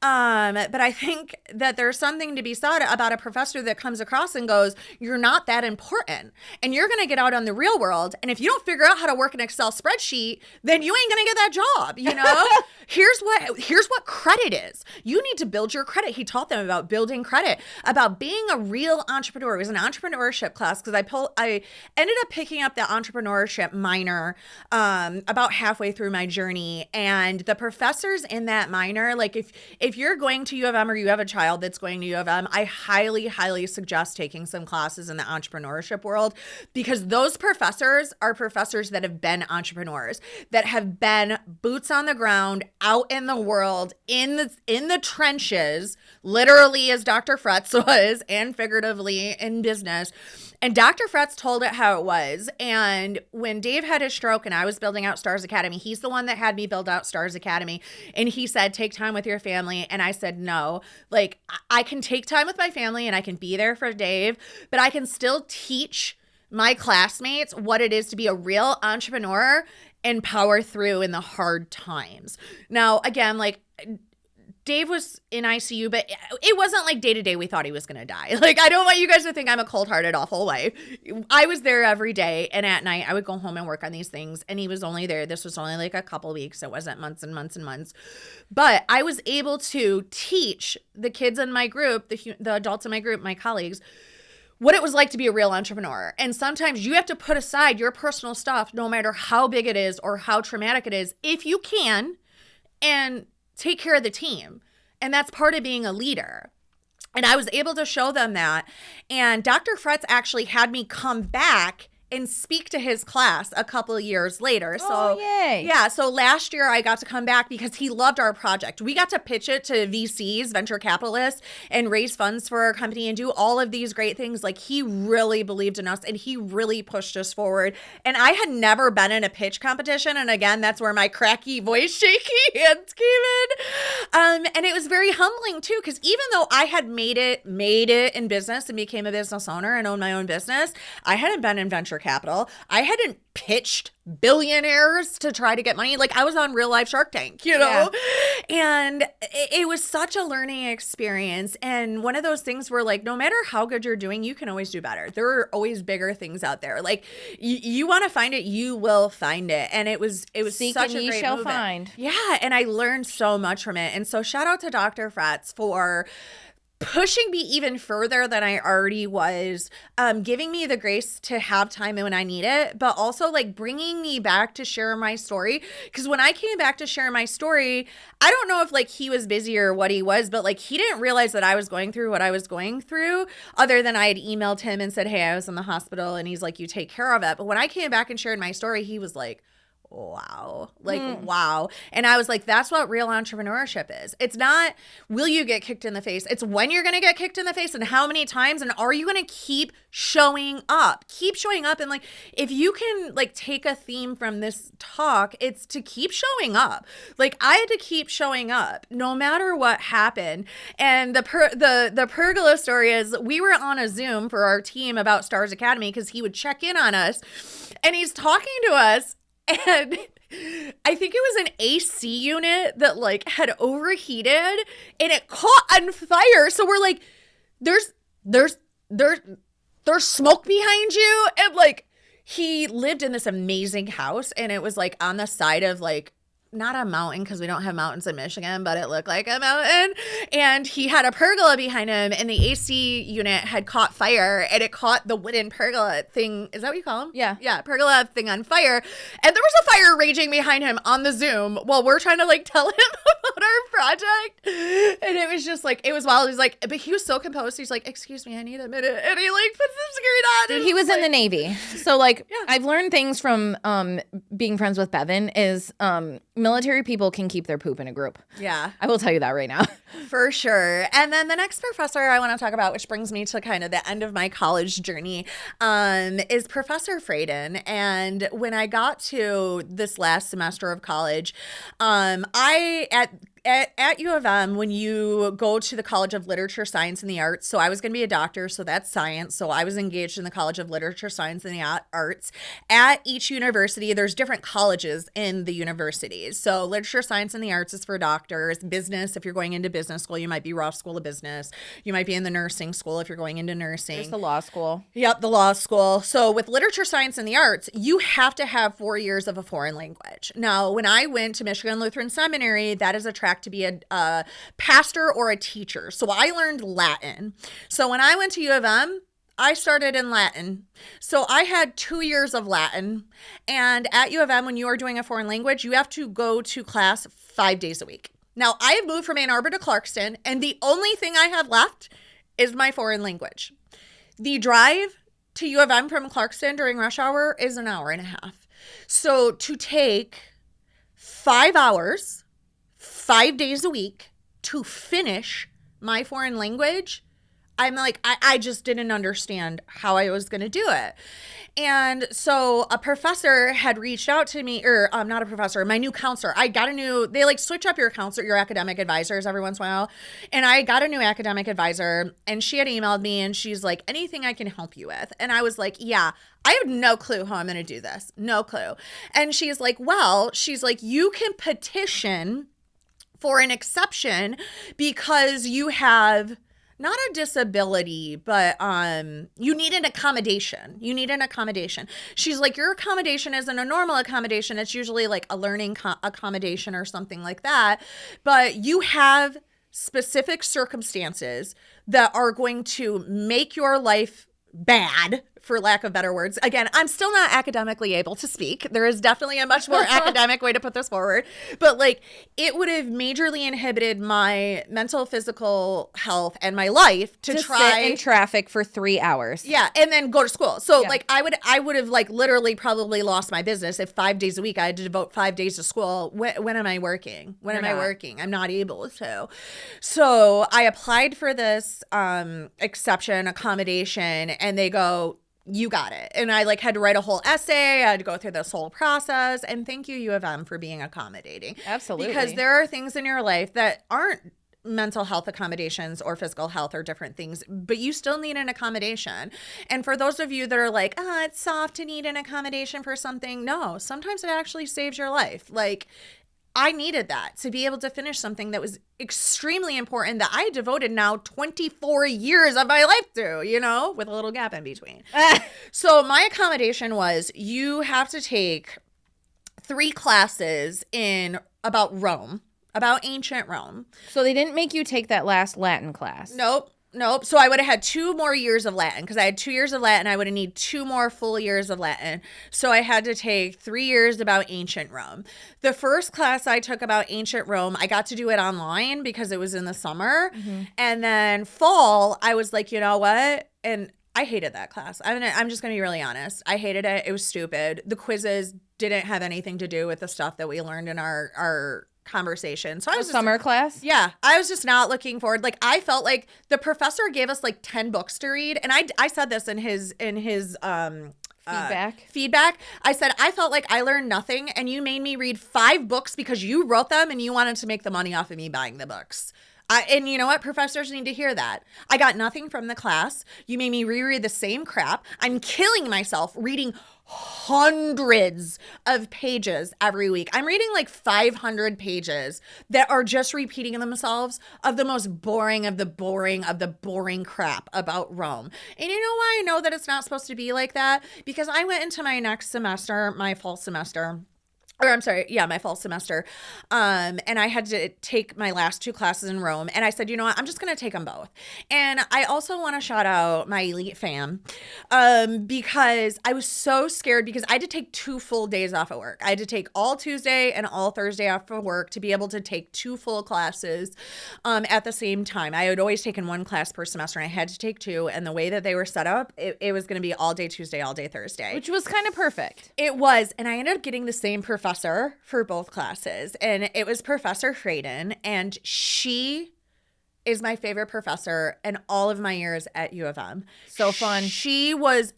But I think that there's something to be said about a professor that comes across and goes, you're not that important, and you're going to get out on the real world, and if you don't figure out how to work an Excel spreadsheet, then you ain't going to get that job, you know? Here's what credit is. You need to build your credit. He taught them about building credit, about being a real entrepreneur. It was an entrepreneurship class, because I ended up picking up the entrepreneurship minor about halfway through my journey, and the professors in that minor, like if you're going to U of M or you have a child that's going to U of M, I highly, highly suggest taking some classes in the entrepreneurship world, because those professors are professors that have been entrepreneurs, that have been boots on the ground, out in the world, in the trenches, literally as Dr. Fretz was, and figuratively in business. And Dr. Fretz told it how it was. And when Dave had his stroke and I was building out Stars Academy, he's the one that had me build out Stars Academy. And he said, take time with your family. And I said, no, like I can take time with my family and I can be there for Dave, but I can still teach my classmates what it is to be a real entrepreneur and power through in the hard times. Now, again, like Dave was in ICU, but it wasn't like day to day we thought he was going to die. Like, I don't want you guys to think I'm a cold-hearted, awful wife. I was there every day, and at night I would go home and work on these things, and he was only there. This was only like a couple weeks. It wasn't months and months and months. But I was able to teach the kids in my group, the adults in my group, my colleagues, what it was like to be a real entrepreneur. And sometimes you have to put aside your personal stuff, no matter how big it is or how traumatic it is, if you can, and take care of the team. And that's part of being a leader. And I was able to show them that. And Dr. Fretz actually had me come back and speak to his class a couple of years later. So, yay. Yeah, so last year I got to come back because he loved our project. We got to pitch it to VCs, venture capitalists, and raise funds for our company and do all of these great things. Like, he really believed in us and he really pushed us forward. And I had never been in a pitch competition. And again, that's where my cracky voice, shaky hands came in. And it was very humbling too, because even though I had made it in business and became a business owner and owned my own business, I hadn't been in venture capital. I hadn't pitched billionaires to try to get money. Like, I was on real life Shark Tank, you know? Yeah. And it was such a learning experience. And one of those things where, like, no matter how good you're doing, you can always do better. There are always bigger things out there. Like, you want to find it, you will find it. And it was Seek such and a ye great shall movement. find. Yeah. And I learned so much from it. And so shout out to Dr. Fretz for pushing me even further than I already was, giving me the grace to have time when I need it, but also like bringing me back to share my story. Because when I came back to share my story, I don't know if like he was busy or what he was, but like he didn't realize that I was going through what I was going through, other than I had emailed him and said, hey, I was in the hospital, and he's like, you take care of it. But when I came back and shared my story, he was like, wow. Like, wow. And I was like, that's what real entrepreneurship is. It's not, will you get kicked in the face? It's when you're going to get kicked in the face and how many times, and are you going to keep showing up? Keep showing up. And like, if you can like take a theme from this talk, it's to keep showing up. Like, I had to keep showing up no matter what happened. And the pergola story is, we were on a Zoom for our team about Stars Academy because he would check in on us, and he's talking to us. And I think it was an AC unit that like had overheated and it caught on fire. So we're like, there's smoke behind you. And like, he lived in this amazing house, and it was like on the side of like not a mountain because we don't have mountains in Michigan, but it looked like a mountain. And he had a pergola behind him, and the AC unit had caught fire, and it caught the wooden pergola thing. Is that what you call them? Yeah. Yeah, pergola thing on fire. And there was a fire raging behind him on the Zoom while we're trying to like tell him about our project. And it was just like, it was wild. He's like, but he was so composed. He's like, excuse me, I need a minute. And he like puts the skirt on. Dude, he was in the Navy. So like I've learned things from being friends with Bevan is military people can keep their poop in a group. Yeah. I will tell you that right now. For sure. And then the next professor I want to talk about, which brings me to kind of the end of my college journey, is Professor Frayden. And when I got to this last semester of college, at U of M, when you go to the College of Literature, Science, and the Arts, so I was going to be a doctor, so that's science. So I was engaged in the College of Literature, Science, and the Arts. At each university, there's different colleges in the universities. So Literature, Science, and the Arts is for doctors. Business, if you're going into business school, you might be Ross School of Business. You might be in the nursing school if you're going into nursing. There's the law school. Yep, the law school. So with Literature, Science, and the Arts, you have to have 4 years of a foreign language. Now, when I went to Michigan Lutheran Seminary, that is a track to be a pastor or a teacher. So I learned Latin. So when I went to U of M, I started in Latin. So I had 2 years of Latin. And at U of M, when you are doing a foreign language, you have to go to class 5 days a week. Now, I have moved from Ann Arbor to Clarkston, and the only thing I have left is my foreign language. The drive to U of M from Clarkston during rush hour is an hour and a half. So to take 5 hours, 5 days a week to finish my foreign language, I'm like, I just didn't understand how I was going to do it. And so a professor had reached out to me, or not a professor, my new counselor. They like switch up your counselor, your academic advisors every once in a while. And I got a new academic advisor, and she had emailed me, and she's like, anything I can help you with? And I was like, yeah, I have no clue how I'm going to do this. No clue. And she's like, you can petition for an exception because you have not a disability, but you need an accommodation. She's like, your accommodation isn't a normal accommodation. It's usually like a learning accommodation or something like that. But you have specific circumstances that are going to make your life bad, for lack of better words. Again, I'm still not academically able to speak. There is definitely a much more academic way to put this forward. But like, it would have majorly inhibited my mental, physical health and my life to try sit in traffic for 3 hours. Yeah, and then go to school. So like, I would have like literally probably lost my business if 5 days a week I had to devote 5 days to school. When am I working? I'm not able to. So I applied for this exception accommodation, and they go, you got it. And I like had to write a whole essay. I had to go through this whole process. And thank you, U of M, for being accommodating. Absolutely. Because there are things in your life that aren't mental health accommodations or physical health or different things, but you still need an accommodation. And for those of you that are like, it's soft to need an accommodation for something. No, sometimes it actually saves your life. Like, I needed that to be able to finish something that was extremely important that I devoted now 24 years of my life to, with a little gap in between. So my accommodation was, you have to take 3 classes about ancient Rome. So they didn't make you take that last Latin class. Nope. So I would have had 2 more years of Latin because I had 2 years of Latin. I would have needed 2 more full years of Latin. So I had to take 3 years about ancient Rome. The first class I took about ancient Rome, I got to do it online because it was in the summer. Mm-hmm. And then fall, I was like, you know what? And I hated that class. I'm just going to be really honest. I hated it. It was stupid. The quizzes didn't have anything to do with the stuff that we learned in our conversation. So I was summer class? Yeah. I was just not looking forward. Like, I felt like the professor gave us like 10 books to read. And I said this in his feedback. I said, I felt like I learned nothing, and you made me read 5 books because you wrote them and you wanted to make the money off of me buying the books. And you know what? Professors need to hear that. I got nothing from the class. You made me reread the same crap. I'm killing myself reading hundreds of pages every week. I'm reading like 500 pages that are just repeating themselves of the most boring of the boring crap about Rome. And you know why I know that it's not supposed to be like that? Because I went into my next semester, my fall semester, or I'm sorry, yeah, my fall semester. And I had to take my last 2 classes in Rome. And I said, you know what, I'm just going to take them both. And I also want to shout out my elite fam because I was so scared because I had to take 2 full days off of work. I had to take all Tuesday and all Thursday off of work to be able to take 2 full classes at the same time. I had always taken 1 class per semester and I had to take 2. And the way that they were set up, it was going to be all day Tuesday, all day Thursday. Which was kind of perfect. It was. And I ended up getting the same professor for both classes. And it was Professor Frayden. And she is my favorite professor in all of my years at U of M. So fun. She was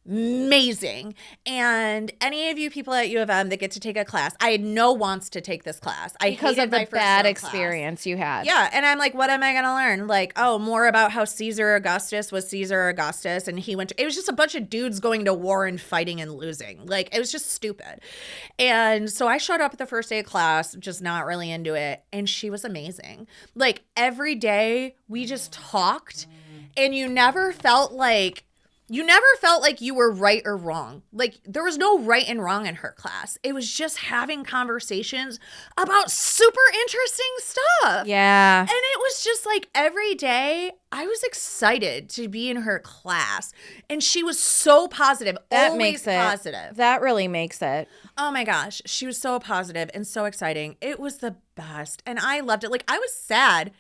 amazing. And any of you people at U of M that get to take a class, I had no wants to take this class. Because hated of the my first bad Rome experience you had. Yeah, and I'm like, what am I going to learn? Like, oh, more about how Caesar Augustus was Caesar Augustus, and he went to, it was just a bunch of dudes going to war and fighting and losing. Like, it was just stupid. And so I showed up at the first day of class, just not really into it, and she was amazing. Like, every day, we just talked, and you never felt like you were right or wrong. Like, there was no right and wrong in her class. It was just having conversations about super interesting stuff. Yeah. And it was just like every day I was excited to be in her class. And she was so positive. That always makes it positive. That really makes it. Oh my gosh. She was so positive and so exciting. It was the best. And I loved it. Like, I was sad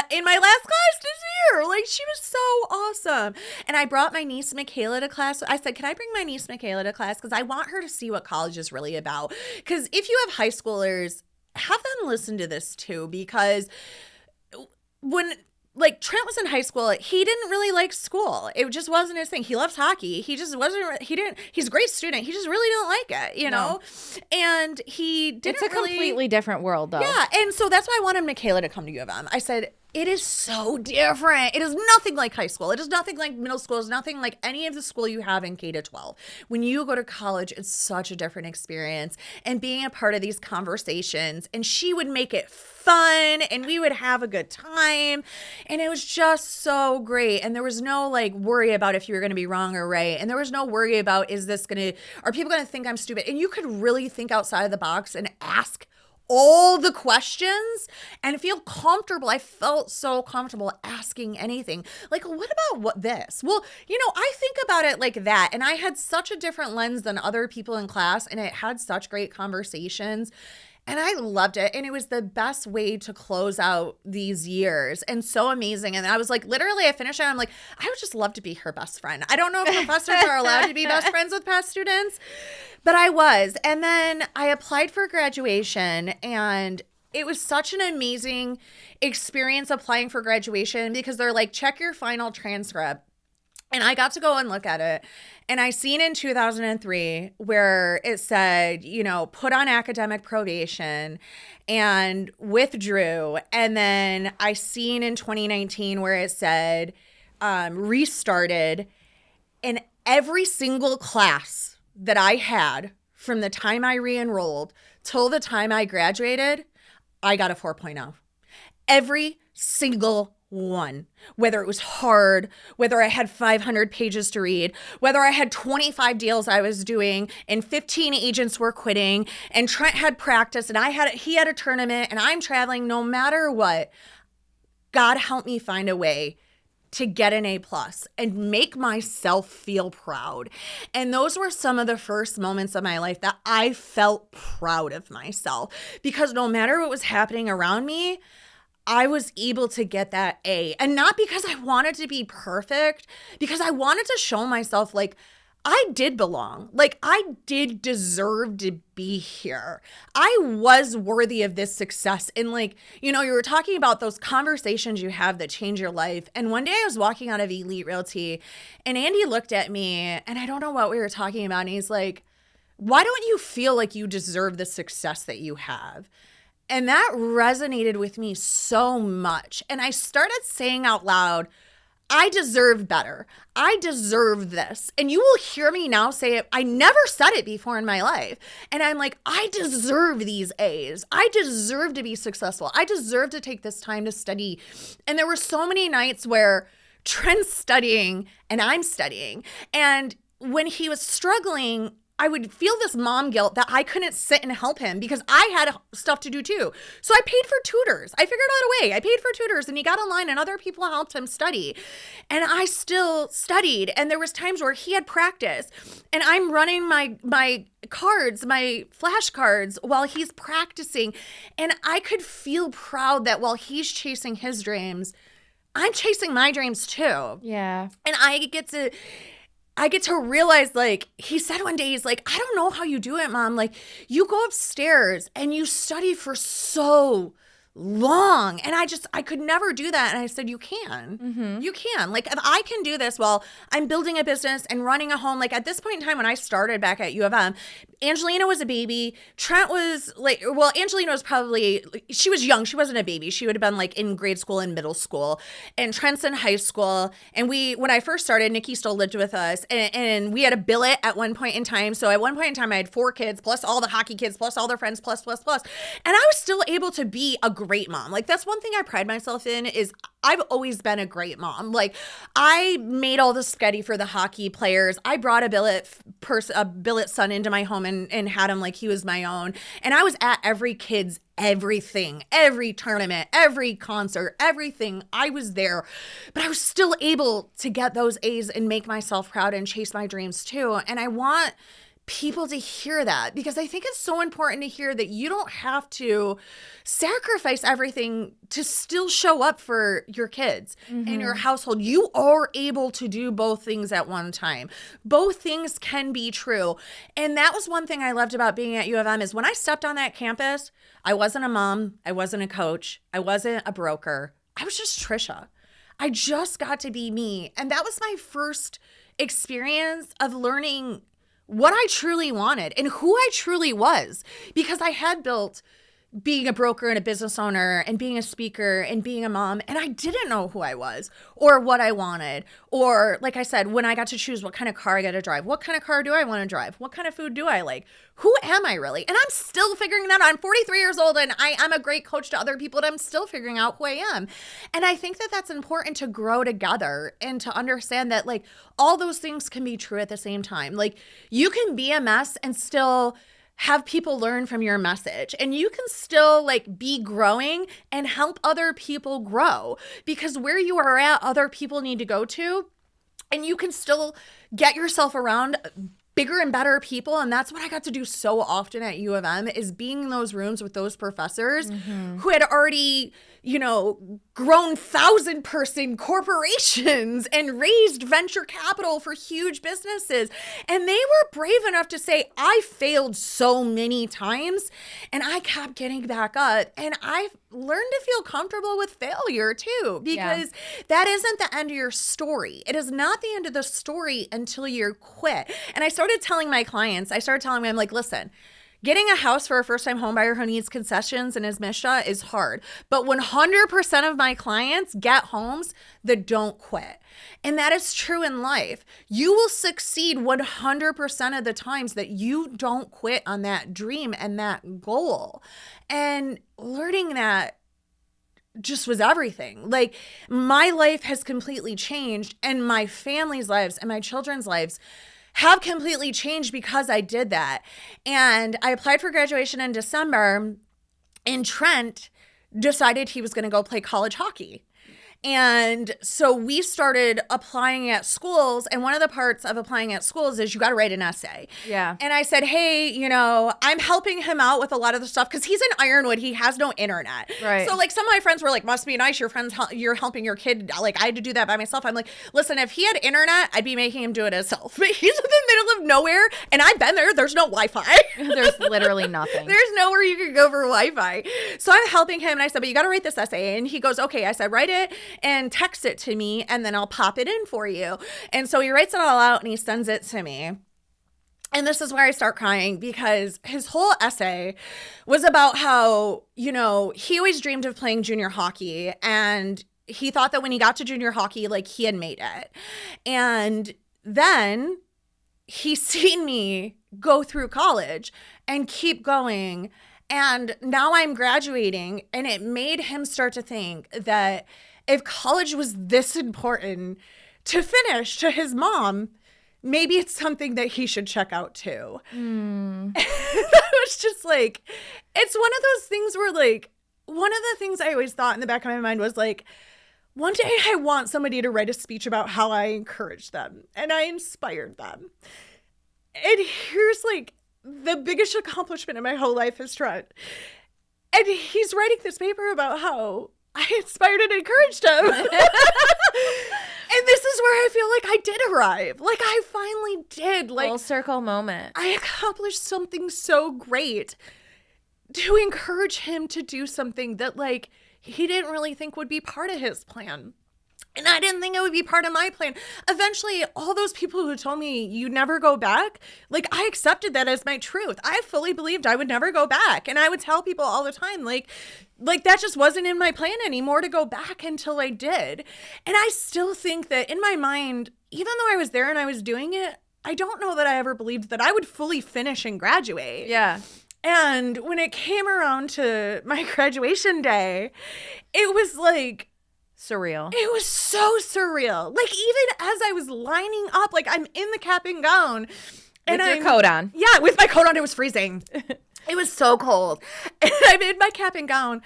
in my last class this year. Like, she was so awesome. And I brought my niece Michaela to class. I said, can I bring my niece Michaela to class? Because I want her to see what college is really about. Because if you have high schoolers, have them listen to this too. Because when, like, Trent was in high school, he didn't really like school. It just wasn't his thing. He loves hockey. He just wasn't, he's a great student. He just really didn't like it, you know? And he didn't It's a completely different world, though. Yeah, and so that's why I wanted Michaela to come to U of M. I said, it is so different. It is nothing like high school. It is nothing like middle school. It's nothing like any of the school you have in K to 12. When you go to college, it's such a different experience. And being a part of these conversations, and she would make it fun, and we would have a good time. And it was just so great. And there was no like worry about if you were going to be wrong or right. And there was no worry about, are people going to think I'm stupid? And you could really think outside of the box and ask all the questions and feel comfortable. I felt so comfortable asking anything. Like, what about this? Well, you know, I think about it like that. And I had such a different lens than other people in class, and it had such great conversations. And I loved it. And it was the best way to close out these years. And so amazing. And I was like, literally, I finished it. I'm like, I would just love to be her best friend. I don't know if professors are allowed to be best friends with past students, but I was. And then I applied for graduation, and it was such an amazing experience applying for graduation because they're like, check your final transcript. And I got to go and look at it. And I seen in 2003 where it said, you know, put on academic probation and withdrew. And then I seen in 2019 where it said restarted. And every single class that I had from the time I re-enrolled till the time I graduated, I got a 4.0. Every single one, whether it was hard, whether I had 500 pages to read, whether I had 25 deals I was doing and 15 agents were quitting and Trent had practice and he had a tournament and I'm traveling, no matter what, God help me find a way to get an A+ and make myself feel proud. And those were some of the first moments of my life that I felt proud of myself because no matter what was happening around me, I was able to get that A. And not because I wanted to be perfect, because I wanted to show myself like I did belong. Like I did deserve to be here. I was worthy of this success. And like, you know, you were talking about those conversations you have that change your life. And one day I was walking out of Elite Realty and Andy looked at me and I don't know what we were talking about. And he's like, why don't you feel like you deserve the success that you have? And that resonated with me so much. And I started saying out loud, I deserve better. I deserve this. And you will hear me now say it. I never said it before in my life. And I'm like, I deserve these A's. I deserve to be successful. I deserve to take this time to study. And there were so many nights where Trent's studying and I'm studying. And when he was struggling, I would feel this mom guilt that I couldn't sit and help him because I had stuff to do too. So I paid for tutors. I figured out a way. I paid for tutors and he got online and other people helped him study. And I still studied. And there was times where he had practice and I'm running my cards, my flashcards while he's practicing. And I could feel proud that while he's chasing his dreams, I'm chasing my dreams too. Yeah. And I get to realize, like, he said one day, he's like, I don't know how you do it, Mom. Like, you go upstairs and you study for so long. And I could never do that. And I said, you can. Mm-hmm. You can. Like, if I can do this while I'm building a business and running a home, like at this point in time when I started back at U of M, Angelina was a baby. Trent was like, well, Angelina was probably, she was young. She wasn't a baby. She would have been like in grade school and middle school. And Trent's in high school. And when I first started, Nikki still lived with us. And we had a billet at one point in time. So at one point in time, I had 4 kids, plus all the hockey kids, plus all their friends, plus. And I was still able to be a great mom. Like, that's one thing I pride myself in is I've always been a great mom. Like, I made all the spaghetti for the hockey players. I brought a billet son into my home and had him like he was my own. And I was at every kid's everything, every tournament, every concert, everything. I was there, but I was still able to get those A's and make myself proud and chase my dreams too. And I want people to hear that because I think it's so important to hear that you don't have to sacrifice everything to still show up for your kids and your household. You are able to do both things at one time. Both things can be true. And that was one thing I loved about being at U of M is when I stepped on that campus, I wasn't a mom, I wasn't a coach, I wasn't a broker. I was just Trisha. I just got to be me. And that was my first experience of learning what I truly wanted and who I truly was, because I had built being a broker and a business owner and being a speaker and being a mom, and I didn't know who I was or what I wanted. Or like I said, when I got to choose what kind of car I got to drive, what kind of car do I want to drive? What kind of food do I like? Who am I really? And I'm still figuring that out. I'm 43 years old and I'm a great coach to other people, and I'm still figuring out who I am. And I think that that's important to grow together and to understand that like all those things can be true at the same time. Like, you can be a mess and still have people learn from your message, and you can still like be growing and help other people grow, because where you are at, other people need to go to, and you can still get yourself around bigger and better people. And that's what I got to do so often at U of M, is being in those rooms with those professors who had already, grown 1,000-person corporations and raised venture capital for huge businesses. And they were brave enough to say, I failed so many times and I kept getting back up. And I learned to feel comfortable with failure too, because that isn't the end of your story. It is not the end of the story until you quit. And I started telling my clients, I'm like, listen, getting a house for a first-time homebuyer who needs concessions and is Misha is hard. But 100% of my clients get homes that don't quit. And that is true in life. You will succeed 100% of the times that you don't quit on that dream and that goal. And learning that just was everything. Like, my life has completely changed, and my family's lives and my children's lives have completely changed because I did that. And I applied for graduation in December, and Trent decided he was going to go play college hockey. And so we started applying at schools. And one of the parts of applying at schools is you got to write an essay. Yeah. And I said, hey, I'm helping him out with a lot of the stuff because he's in Ironwood. He has no internet. Right. So like some of my friends were like, must be nice. You're helping your kid. Like, I had to do that by myself. I'm like, listen, if he had internet, I'd be making him do it himself. But he's in the middle of nowhere. And I've been there. There's no Wi-Fi. There's literally nothing. There's nowhere you can go for Wi-Fi. So I'm helping him. And I said, but you got to write this essay. And he goes, okay. I said, write it and text it to me, and then I'll pop it in for you. And so he writes it all out and he sends it to me. And this is where I start crying, because his whole essay was about how, he always dreamed of playing junior hockey, and he thought that when he got to junior hockey, like, he had made it. And then he's seen me go through college and keep going. And now I'm graduating, and it made him start to think that if college was this important to finish to his mom, maybe it's something that he should check out too. That was just like, it's one of those things where like, one of the things I always thought in the back of my mind was like, one day I want somebody to write a speech about how I encouraged them and I inspired them. And here's like the biggest accomplishment in my whole life is Trent. And he's writing this paper about how I inspired and encouraged him. And this is where I feel like I did arrive. Like I finally did. Like full circle moment. I accomplished something so great to encourage him to do something that like he didn't really think would be part of his plan. And I didn't think it would be part of my plan. Eventually, all those people who told me you never go back, like I accepted that as my truth. I fully believed I would never go back. And I would tell people all the time, like that just wasn't in my plan anymore to go back until I did. And I still think that in my mind, even though I was there and I was doing it, I don't know that I ever believed that I would fully finish and graduate. Yeah. And when it came around to my graduation day, it was like, surreal. it was so surreal. Like even as I was lining up, like I'm in the cap and gown. And with your coat on. Yeah, with my coat on, it was freezing. It was so cold. And I'm in my cap and gown.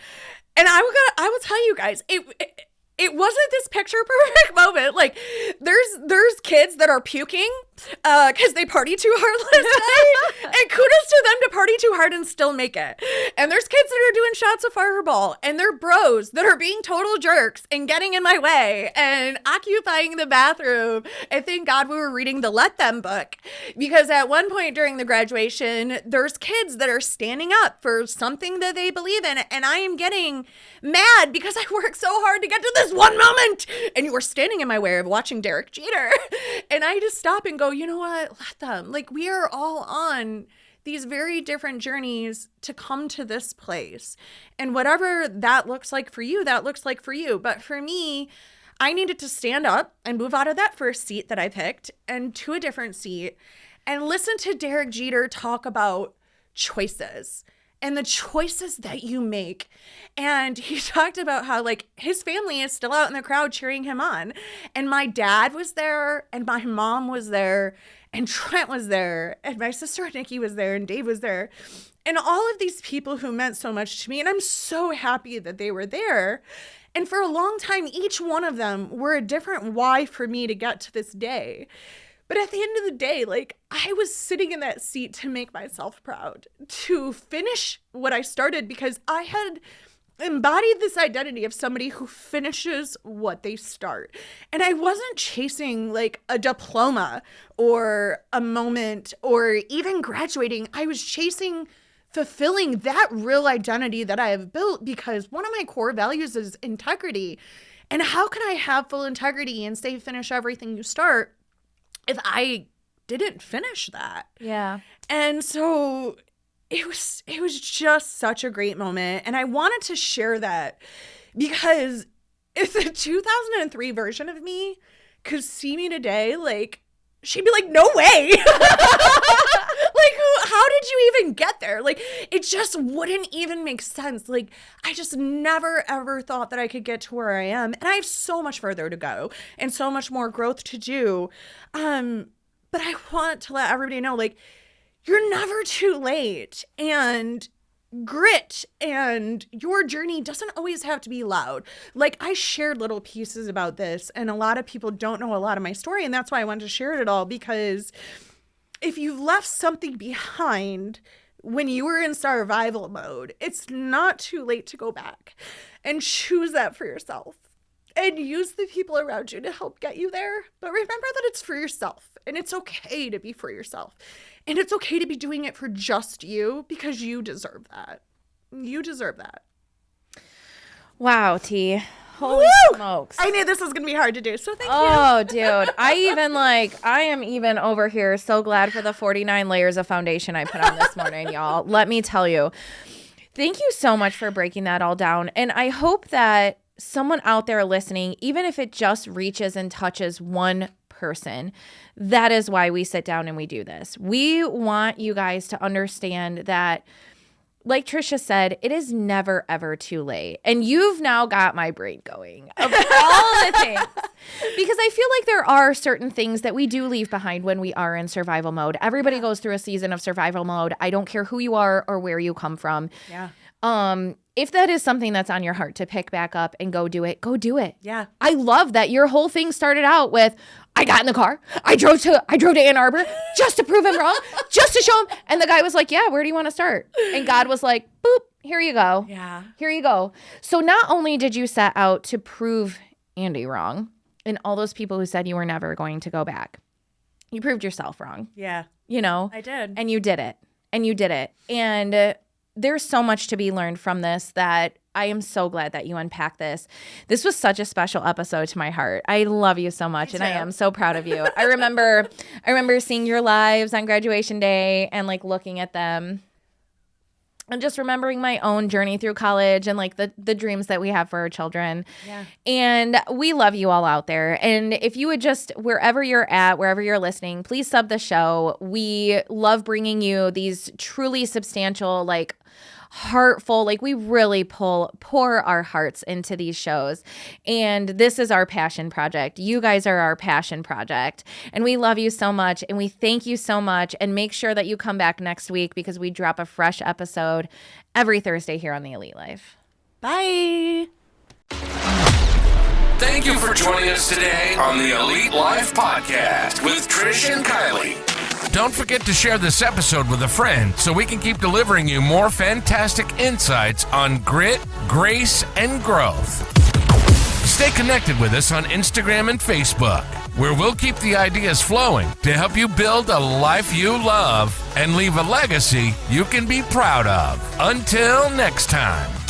And I will tell you guys, it wasn't this picture perfect moment. Like there's kids that are puking because they party too hard last night. And kudos to them to party too hard and still make it. And there's kids that are doing shots of Fireball. And they're bros that are being total jerks and getting in my way and occupying the bathroom. And thank God we were reading the Let Them book. Because at one point during the graduation, there's kids that are standing up for something that they believe in. And I am getting mad because I worked so hard to get to this one moment. And you were standing in my way of watching Derek Jeter. And I just stop and go, you know what? Let them. Like we are all on these very different journeys to come to this place. And whatever that looks like for you, that looks like for you. But for me, I needed to stand up and move out of that first seat that I picked and to a different seat and listen to Derek Jeter talk about choices and the choices that you make. And he talked about how like his family is still out in the crowd cheering him on. And my dad was there and my mom was there and Trent was there and my sister Nikki was there and Dave was there. And all of these people who meant so much to me. And I'm so happy that they were there. And for a long time, each one of them were a different why for me to get to this day. But at the end of the day, like I was sitting in that seat to make myself proud, to finish what I started because I had embodied this identity of somebody who finishes what they start. And I wasn't chasing like a diploma or a moment or even graduating. I was chasing fulfilling that real identity that I have built because one of my core values is integrity. And how can I have full integrity and say finish everything you start if I didn't finish that? Yeah. And so it was just such a great moment. And I wanted to share that because if the 2003 version of me could see me today, like she'd be like, no way. Like, how did you even get there? Like, it just wouldn't even make sense. Like, I just never, ever thought that I could get to where I am. And I have so much further to go and so much more growth to do. But I want to let everybody know, like, you're never too late. And grit and your journey doesn't always have to be loud. Like I shared little pieces about this and a lot of people don't know a lot of my story. And that's why I wanted to share it all, because if you've left something behind when you were in survival mode, it's not too late to go back and choose that for yourself and use the people around you to help get you there. But remember that it's for yourself and it's okay to be for yourself. And it's okay to be doing it for just you because you deserve that. You deserve that. Wow, T. Holy smokes. I knew this was going to be hard to do, so thank you. Oh, dude. I am even over here so glad for the 49 layers of foundation I put on this morning, y'all. Let me tell you. Thank you so much for breaking that all down. And I hope that someone out there listening, even if it just reaches and touches one person, that is why we sit down and we do this. We want you guys to understand that like Trisha said, it is never, ever too late. And you've now got my brain going of all the things. Because I feel like there are certain things that we do leave behind when we are in survival mode. Everybody goes through a season of survival mode. I don't care who you are or where you come from. Yeah. If that is something that's on your heart to pick back up and go do it, go do it. Yeah. I love that your whole thing started out with, I got in the car, I drove to Ann Arbor just to prove him wrong, just to show him. And the guy was like, yeah, where do you want to start? And God was like, boop, here you go. Yeah. Here you go. So not only did you set out to prove Andy wrong and all those people who said you were never going to go back, you proved yourself wrong. Yeah. You know? I did. And you did it. And you did it. And there's so much to be learned from this that I am so glad that you unpacked this. This was such a special episode to my heart. I love you so much, and I am so proud of you. I remember seeing your lives on graduation day and like looking at them and just remembering my own journey through college and like the dreams that we have for our children. Yeah. And we love you all out there. And if you would just, wherever you're at, wherever you're listening, please sub the show. We love bringing you these truly substantial, like heartful, like we really pour our hearts into these shows. And this is our passion project. You guys are our passion project. And we love you so much. And we thank you so much. And make sure that you come back next week because we drop a fresh episode every Thursday here on The Elite Life. Bye. Thank you for joining us today on the Elite Life Podcast with Trish and Kylee. Don't forget to share this episode with a friend so we can keep delivering you more fantastic insights on grit, grace, and growth. Stay connected with us on Instagram and Facebook, where we'll keep the ideas flowing to help you build a life you love and leave a legacy you can be proud of. Until next time.